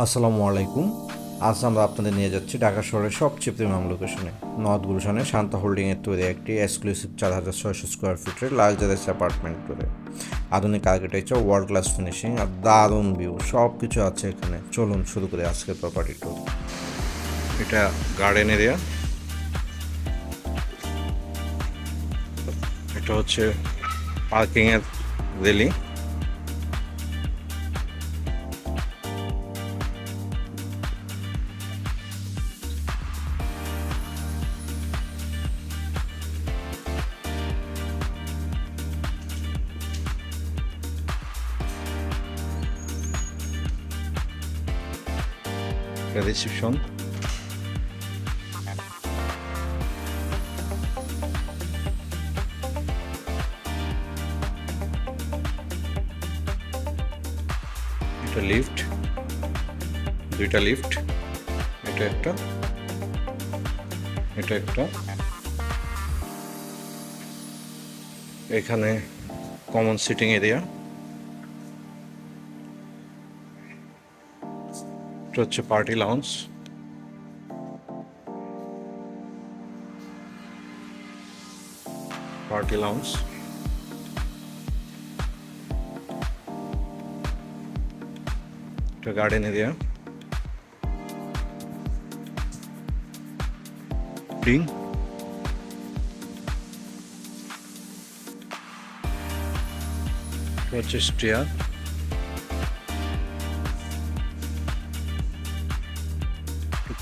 আসসালামু আলাইকুম। আজ আমরা আপনাদের নিয়ে যাচ্ছি ঢাকা শহরের সবচেয়ে প্রিমিয়াম লোকেশনে নর্থ গুলশানে শান্তা হোল্ডিংয়ের তৈরি একটি এক্সক্লুসিভ 4,600 স্কোয়ার ফিটের লাক্সারিয়াস অ্যাপার্টমেন্ট করে আধুনিক আর্কিটেকচার, ওয়ার্ল্ড ক্লাস ফিনিশিং আর দারুণ ভিউ সব কিছু আছে এখানে। চলুন শুরু করে আজকের প্রপার্টি ট্যুর। এটা গার্ডেন এরিয়া, এটা হচ্ছে পার্কিংয়ের রেলিং। রিসেপশন, এটা লিফট, দুইটা লিফট, এটা একটা, এটা একটা। এখানে কমন সিটিং এরিয়া, এটা হচ্ছে পার্টি লাউঞ্জ, পার্টি লাউঞ্জ। এটা গার্ডেন এরিয়া, ডিং, এটা হচ্ছে স্টেয়ার,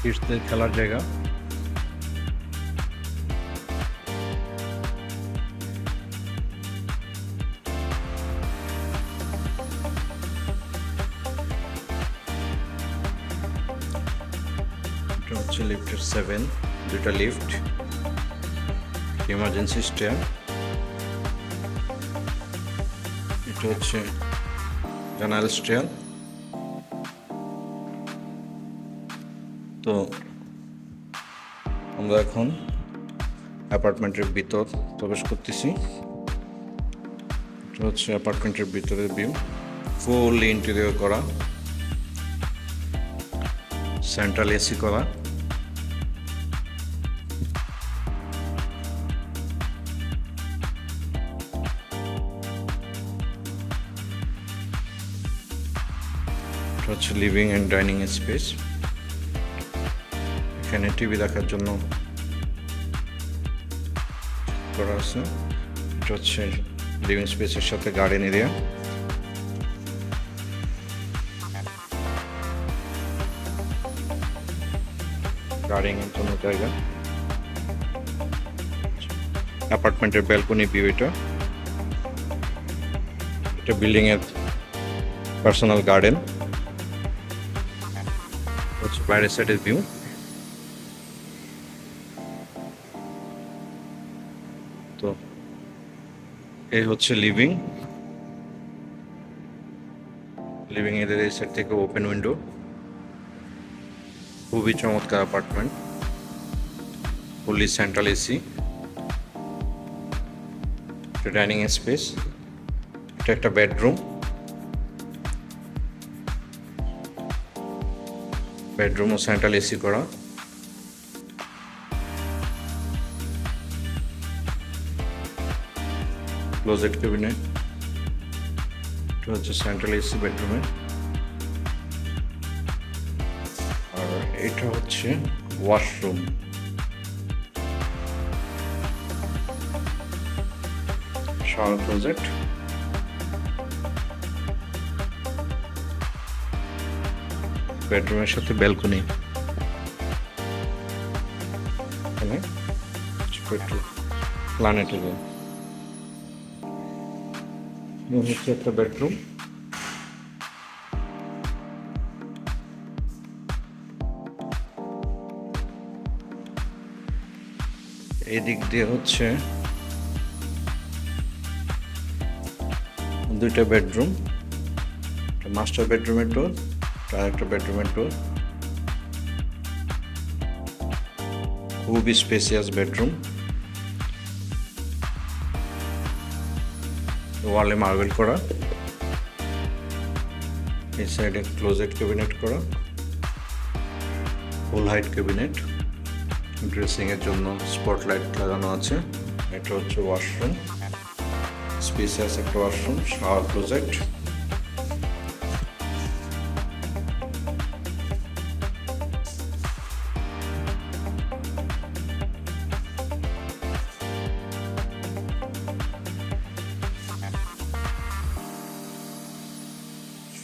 কিডসদের খেলার জায়গা, এটা হচ্ছে লিফটের 7, দুটা লিফট, ইমার্জেন্সি স্টেয়ার, এটা হচ্ছে জেনারেল স্টেয়ার। তো আমরা এখন অ্যাপার্টমেন্টের ভিতর প্রবেশ করতেছি। এটা হচ্ছে অ্যাপার্টমেন্টের ভিতরের ভিউ, ফুললি ইন্টেরিয়র করা, সেন্ট্রাল এসি করা। এটা হচ্ছে লিভিং অ্যান্ড ডাইনিং স্পেস, এখানে টিভি দেখার জন্য করা আছে। এটা হচ্ছে লিভিং স্পেসের সাথে গার্ডেন এরিয়া, গার্ডেনিংয়ের জন্য জায়গা। অ্যাপার্টমেন্টের ব্যালকনি ভিউ, এটা এটা বিল্ডিংয়ের পার্সোনাল গার্ডেন, হচ্ছে বাইরের সাইডের ভিউ। তো এই হচ্ছে লিভিং, লিভিং এর এই সাইড থেকে ওপেন উইন্ডো, খুবই চমৎকার অ্যাপার্টমেন্ট, ফুললি সেন্ট্রাল এসি। এটা ডাইনিং স্পেস, এটা একটা বেডরুম, বেডরুমও সেন্ট্রাল এসি করা। ক্লোজেট ক্যাবিনেট, এটা হচ্ছে সেন্ট্রাল এসি বেডরুমে। আর এটা হচ্ছে ওয়াশরুম, শাওয়ার ক্লোজেট। বেডরুমের সাথে ব্যালকনি, এখানে প্ল্যানেটেরিয়াম। হচ্ছে একটা বেডরুম, এই দিক দিয়ে হচ্ছে দুইটা বেডরুম, মাস্টার বেডরুমের ডোর, আর একটা বেডরুমের ডোর। খুবই স্পেসিয়াস বেডরুম, ওয়ালে মার্বেল করা, এই সাইডে ক্লোজেট ক্যাবিনেট করা। ফুল হাইট ক্যাবিনেট, ড্রেসিংয়ের জন্য স্পটলাইট লাগানো আছে। এটা হচ্ছে ওয়াশরুম, স্পেসিয়াস একটা ওয়াশরুম, শাওয়ার ক্লোজেট।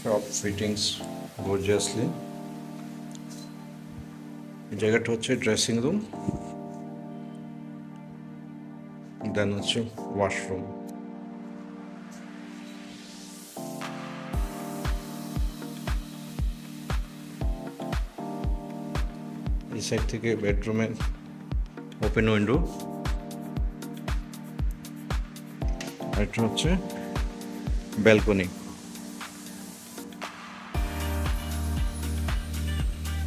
সব ফিটিংস গর্জিয়াসলি। এই জায়গাটা হচ্ছে ড্রেসিং রুম, দেন হচ্ছে ওয়াশরুম। এই সাইড থেকে বেডরুমের ওপেন উইন্ডো। এটা হচ্ছে ব্যালকনি।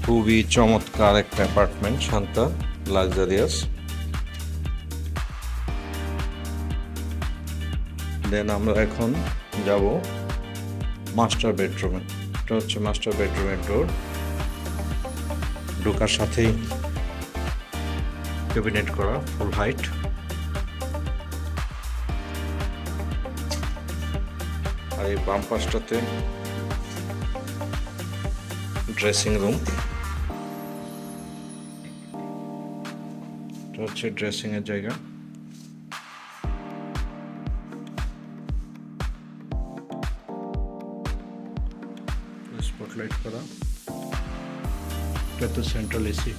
খুবই চমৎকার একটা অ্যাপার্টমেন্ট, শান্তা লাক্সারিয়াস। দেন আমরা এখন যাব মাস্টার বেডরুমে। এটা হচ্ছে মাস্টার বেডরুমের ডোর। ঢোকার সাথেই ক্যাবিনেট করা, ফুল হাইট। আর এই বাম পাশটাতে ড্রেসিং রুম। এটা হচ্ছে ড্রেসিং এর জায়গা। স্পটলাইট করা। এটা তো সেন্ট্রাল এসি।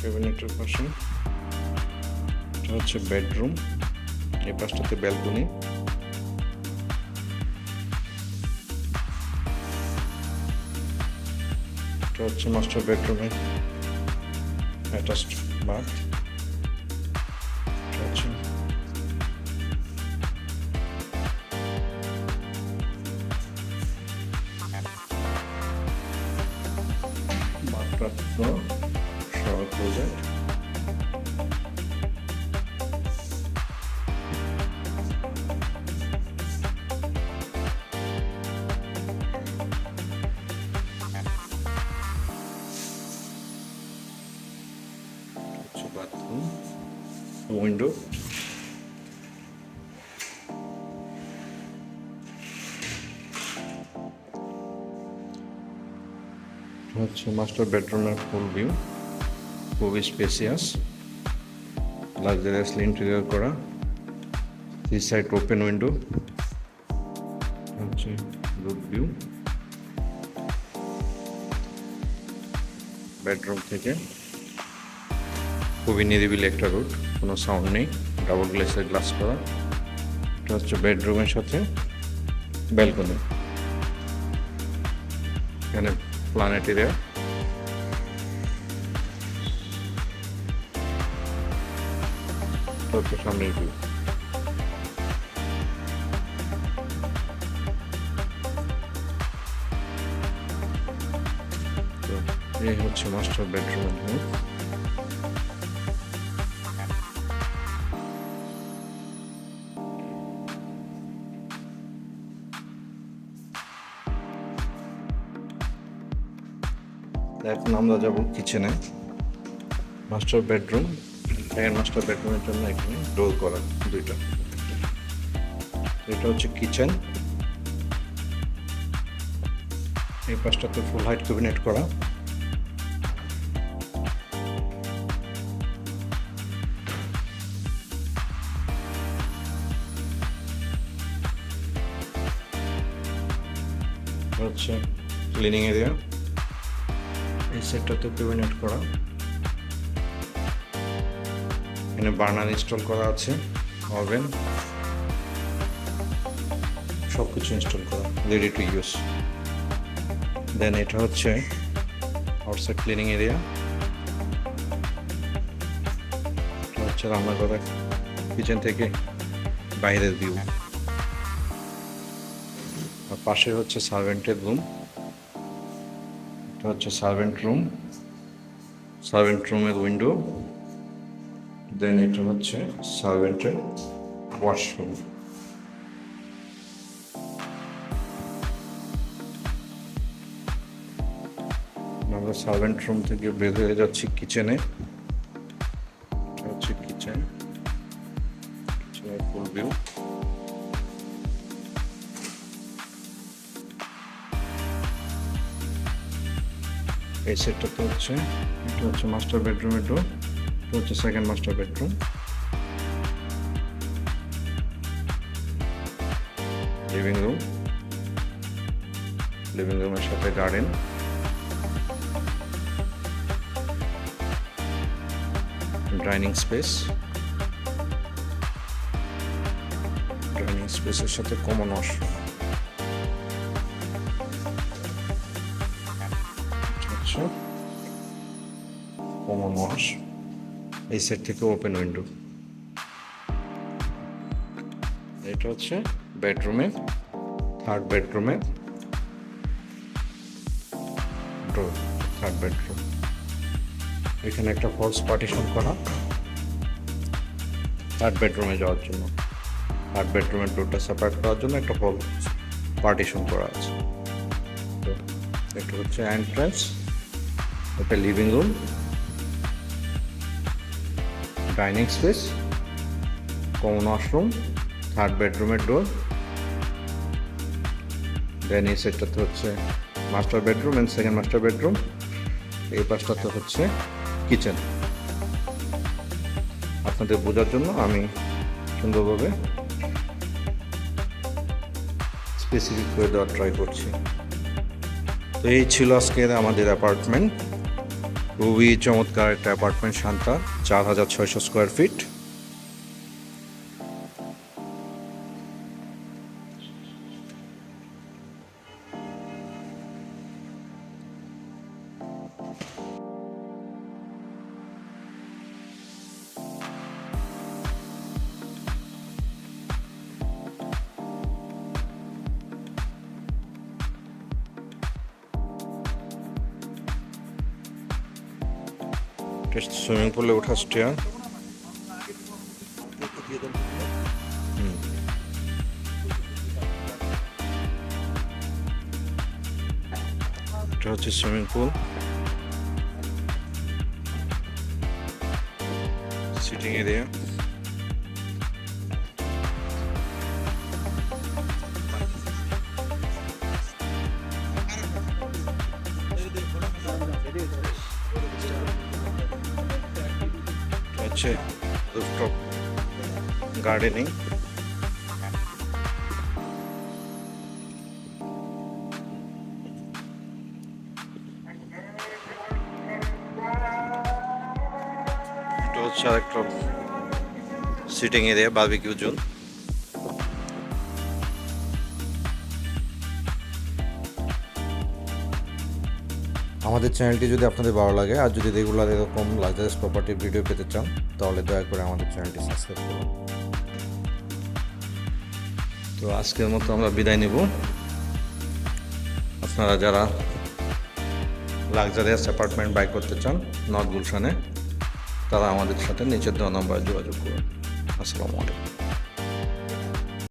ক্যাবিনেটের পাশে এটা হচ্ছে বেডরুম, এই পাশটাতে ব্যালকনি। এটা হচ্ছে মাস্টার বেডরুমের অ্যাটাচড বাথ। এটা হচ্ছে bathtub, shower closet. Bathroom, window. হচ্ছে মাস্টার বেডরুমের ফুল ভিউ, খুবই স্পেসিয়াস, লাক্সারিয়াসলি ইন্টেরিয়র করা। থ্রি সাইড ওপেন উইন্ডো, হচ্ছে রুট ভিউ। বেডরুম থেকে খুবই নিরিবিলি একটা রুট, কোনো সাউন্ড নেই, ডাবল গ্লাসের গ্লাস করা। এটা হচ্ছে বেডরুমের সাথে ব্যালকনি। এখানে প্ল্যানেট এরিয়া। সামনের ভিউ। এই হচ্ছে মাস্টার বেডরুমের ভিউ। এখন আমরা যাব কিচেনে। মাস্টার বেডরুম, মাস্টার বেডরুমের জন্য এখানে ডোর করা দুইটা। এটা হচ্ছে কিচেন, এই পাশটাতে ফুল হাইট ক্যাবিনেট করা। হচ্ছে ক্লিনিং এরিয়া, এই সেটটাতে ক্যাবিনেট করা। এখানে বার্নার ইনস্টল করা আছে, ওভেন, সব কিছু ইনস্টল করা, রেডি টু ইউজ। দেন এটা হচ্ছে আউটসাইড ক্লিনিং এরিয়া। এটা হচ্ছে রান্নাঘরের কিচেন থেকে বাইরের ভিউ। আর পাশে হচ্ছে সার্ভেন্টের রুম। এটা হচ্ছে সার্ভেন্ট রুম, সার্ভেন্ট রুমের উইন্ডো। দেন এটা হচ্ছে সার্ভেন্টের ওয়াশরুম। আমরা সার্ভেন্ট রুম থেকে বের হয়ে যাচ্ছি কিচেনে। এটা হচ্ছে কিচেন, কিচেনের ফুল ভিউ। এই সেটটাতে হচ্ছে, এটা হচ্ছে মাস্টার বেডরুমের ডোর, এটা হচ্ছে second master bedroom. Living room, living রুমের সাথে গার্ডেন। ডাইনিং স্পেস, ডাইনিং স্পেসের সাথে কমন ওয়াশরুম। আচ্ছা, কমন ওয়াশ। এই সেট থেকে ওপেন উইন্ডো। এটা হচ্ছে বেডরুমে, থার্ড বেডরুমে ডোর, থার্ড বেডরুম। এখানে একটা ফলস পার্টিশন করা থার্ড বেডরুমে যাওয়ার জন্য। থার্ড বেডরুমের ডোরটা সেপারেট করার জন্য একটা ফলস পার্টিশন করা আছে। তো এটা হচ্ছে এন্ট্রান্স, একটা living room, dining space, common washroom, third বেডরুমের ডোর। দেন এই সেটটাতে হচ্ছে master bedroom and second master bedroom. এই পাশটাতে হচ্ছে কিচেন। আপনাদের বোঝার জন্য আমি সুন্দরভাবে স্পেসিফিক করে দেওয়ার ট্রাই করছি। তো এই ছিল আজকের আমাদের অ্যাপার্টমেন্ট। খুবই চমৎকার একটা apartment, Shanta, 4600 square feet. Swimming পুলে ওঠা স্টেয়ার। এটা হচ্ছে সুইমিং পুল, সিটিং এরিয়া। হচ্ছে রুফটপ গার্ডেনিং। এটা হচ্ছে আরেকটা সিটিং এরিয়া, বারবিকিউ জোন। আমাদের চ্যানেলটি যদি আপনাদের ভালো লাগে আর যদি রেগুলার এরকম লাক্সারিয়াস প্রপার্টির ভিডিও পেতে চান তাহলে দয়া করে আমাদের চ্যানেলটি সাবস্ক্রাইব করুন। তো আজকের মতো আমরা বিদায় নেব। আপনারা যারা লাক্সারিয়াস অ্যাপার্টমেন্ট বাই করতে চান নর্থ গুলশানে, তারা আমাদের সাথে নিচের দেওয়া নম্বরে যোগাযোগ করুন। আসসালামু আলাইকুম।